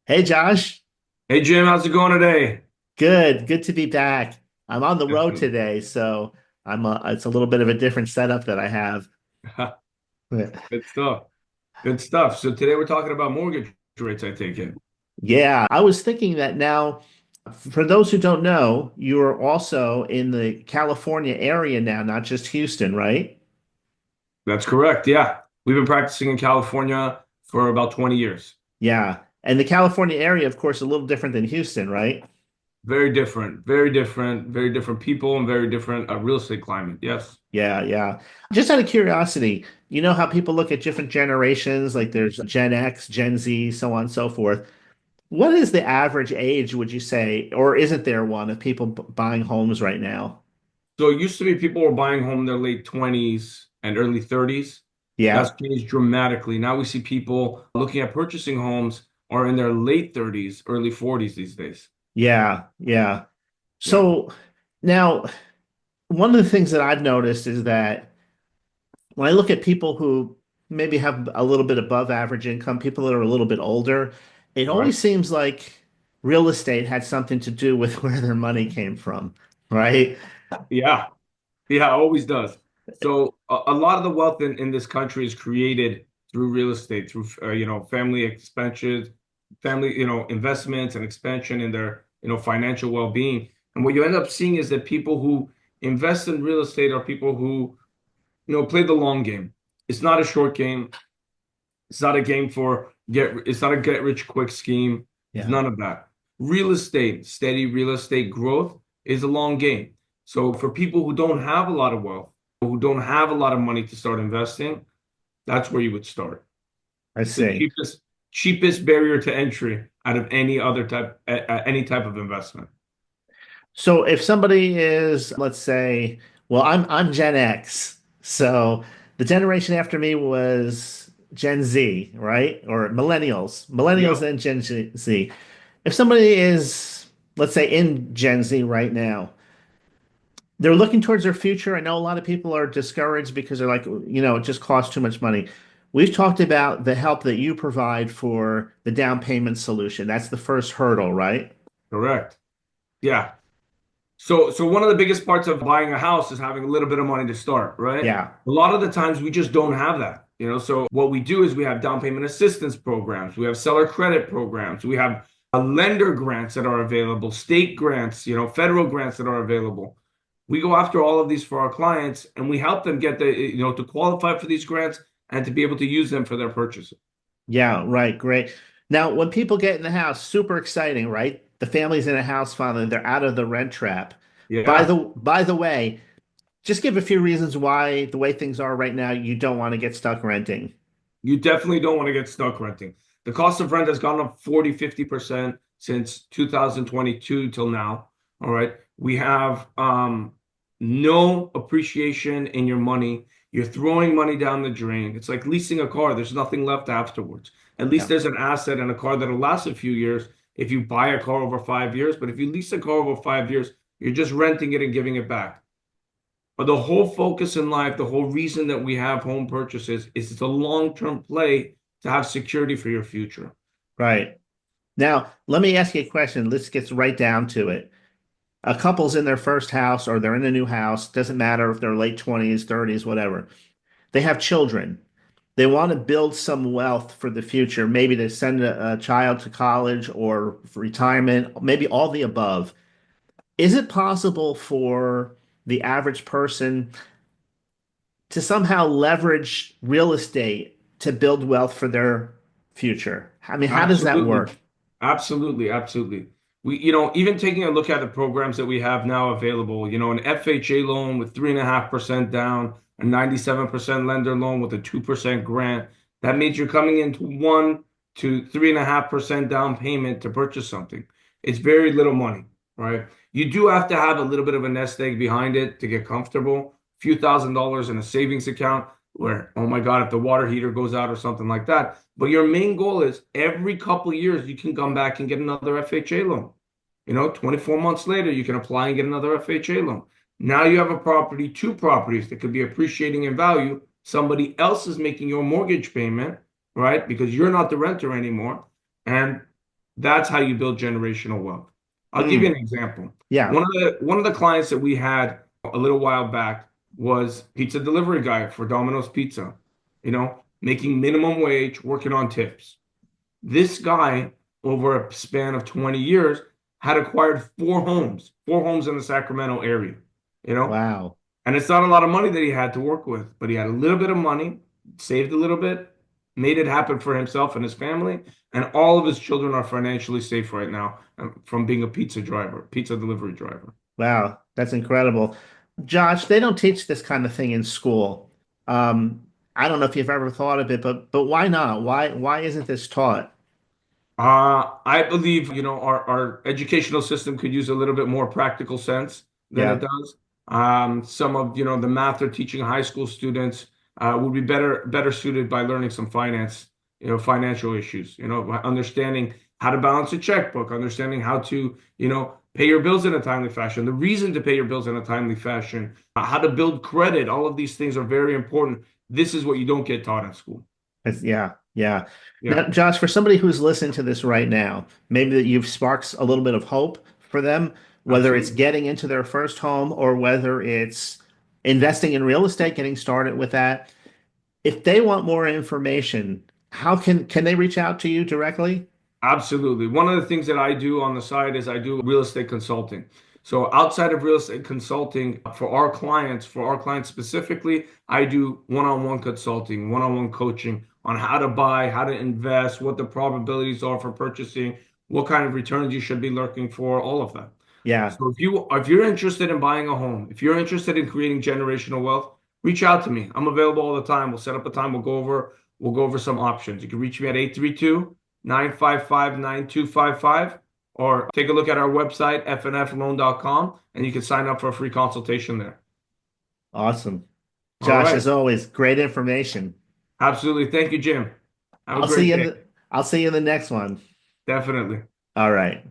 Hey Josh, Hey Jim, how's it going today? good to be back. I'm on the road Definitely. today, so it's a little bit of a different setup that I have. Good stuff. Good stuff. So today we're talking about mortgage rates, I take it. Yeah, I was thinking that now, for those who don't know, you're also in the California area now, not just Houston, right? That's correct. Yeah. We've been practicing in California for about 20 years. Yeah, and the California area, of course, a little different than Houston, right? Very different, very different, very different people and very different real estate climate. Yes. Yeah, yeah. Just out of curiosity, you know how people look at different generations, like there's Gen X, Gen Z, so on and so forth. What is the average age, would you say, or isn't there one of people buying homes right now? So it used to be people were buying home in their late 20s and early 30s. That's Yeah, changed dramatically. Now we see people looking at purchasing homes are in their late 30s, early 40s these days. yeah, yeah. Yeah. So now, one of the things that I've noticed is that when I look at people who maybe have a little bit above average income, people that are a little bit older, it Right. always seems like real estate had something to do with where their money came from, right? Yeah. Yeah, it always does. So a lot of the wealth in this country is created through real estate, through family expansions, family investments and expansion in their financial well-being. And what you end up seeing is that people who invest in real estate are people who play the long game. It's not a short game. It's not a game for get. It's not a get rich quick scheme. It's Yeah. none of that. Real estate, steady real estate growth is a long game. So for people who don't have a lot of wealth, who don't have a lot of money to start investing, that's where you would start. I It's the see. cheapest barrier to entry out of any other any type of investment. So if somebody is, let's say, well, I'm Gen X, so the generation after me was Gen Z, right? Or millennials, Yep. then Gen Z. If somebody is, let's say, in Gen Z right now, they're looking towards their future. I know a lot of people are discouraged because they're like, it just costs too much money. We've talked about the help that you provide for the down payment solution. That's the first hurdle, right? Correct. Yeah. So one of the biggest parts of buying a house is having a little bit of money to start, right? Yeah. A lot of the times we just don't have that, So what we do is we have down payment assistance programs, we have seller credit programs, we have lender grants that are available, state grants, federal grants that are available. We go after all of these for our clients and we help them get to qualify for these grants and to be able to use them for their purchases. Yeah, right. Great. Now, when people get in the house, super exciting, right? The family's in a house finally, they're out of the rent trap. Yeah. By the way, just give a few reasons why the way things are right now, you don't want to get stuck renting. You definitely don't want to get stuck renting. The cost of rent has gone up 40, 50% since 2022 till now. All right. We have no appreciation in your money. You're throwing money down the drain. It's like leasing a car. There's nothing left afterwards. At least Yeah. there's an asset and a car that'll last a few years if you buy a car over 5 years. But if you lease a car over 5 years, you're just renting it and giving it back. But the whole focus in life, the whole reason that we have home purchases is it's a long-term play to have security for your future. Right. Now, let me ask you a question. Let's get right down to it. A couple's in their first house or they're in a new house, doesn't matter if they're late 20s, 30s, whatever. They have children. They want to build some wealth for the future, maybe to send a child to college or for retirement, maybe all the above. Is it possible for the average person to somehow leverage real estate to build wealth for their future? I mean, how does that Absolutely. work? Absolutely. Absolutely. We, even taking a look at the programs that we have now available, an FHA loan with 3.5% down, a 97% lender loan with a 2% grant, that means you're coming into 1 to 3.5% down payment to purchase something. It's very little money, right? You do have to have a little bit of a nest egg behind it to get comfortable. A few $1,000s in a savings account where, oh my God, if the water heater goes out or something like that. But your main goal is every couple of years you can come back and get another FHA loan. 24 months later, you can apply and get another FHA loan. Now you have a property, two properties that could be appreciating in value. Somebody else is making your mortgage payment, right? Because you're not the renter anymore. And That's how you build generational wealth. I'll give you an Mm, example. yeah. One of the clients that we had a little while back was pizza delivery guy for Domino's Pizza, making minimum wage, working on tips. This guy, over a span of 20 years, had acquired four homes in the Sacramento area, you know, Wow. and it's not a lot of money that he had to work with, but he had a little bit of money, saved a little bit, made it happen for himself and his family, and all of his children are financially safe right now from being a pizza delivery driver. Wow. That's incredible. Josh, they don't teach this kind of thing in school. I don't know if you've ever thought of it, but why not? Why isn't this taught? I believe, our educational system could use a little bit more practical sense than it Yeah. does. Some of, the math they're teaching high school students would be better suited by learning some financial issues, by understanding how to balance a checkbook, understanding how to, pay your bills in a timely fashion, the reason to pay your bills in a timely fashion, how to build credit. All of these things are very important. This is what you don't get taught in school. Yeah, yeah. Yeah, Now, Josh, for somebody who's listening to this right now, maybe that you've sparked a little bit of hope for them, whether it's absolutely. getting into their first home or whether it's investing in real estate, getting started with that. If they want more information, how can they reach out to you directly? Absolutely. One of the things that I do on the side is I do real estate consulting. So outside of real estate consulting, for our clients specifically, I do one-on-one consulting, one-on-one coaching on how to buy, how to invest, what the probabilities are for purchasing, what kind of returns you should be looking for, all of that. Yeah, So if you're interested in buying a home, if you're interested in creating generational wealth, reach out to me. I'm available all the time. We'll set up a time. We'll go over some options. You can reach me at 832-955-9255, or take a look at our website, fnfloan.com, and you can sign up for a free consultation there. awesome. All Josh, right. as always, great information. Absolutely. Thank you, Jim. Have a I'll see great you in day. the I'll see you in the next one. Definitely. All right.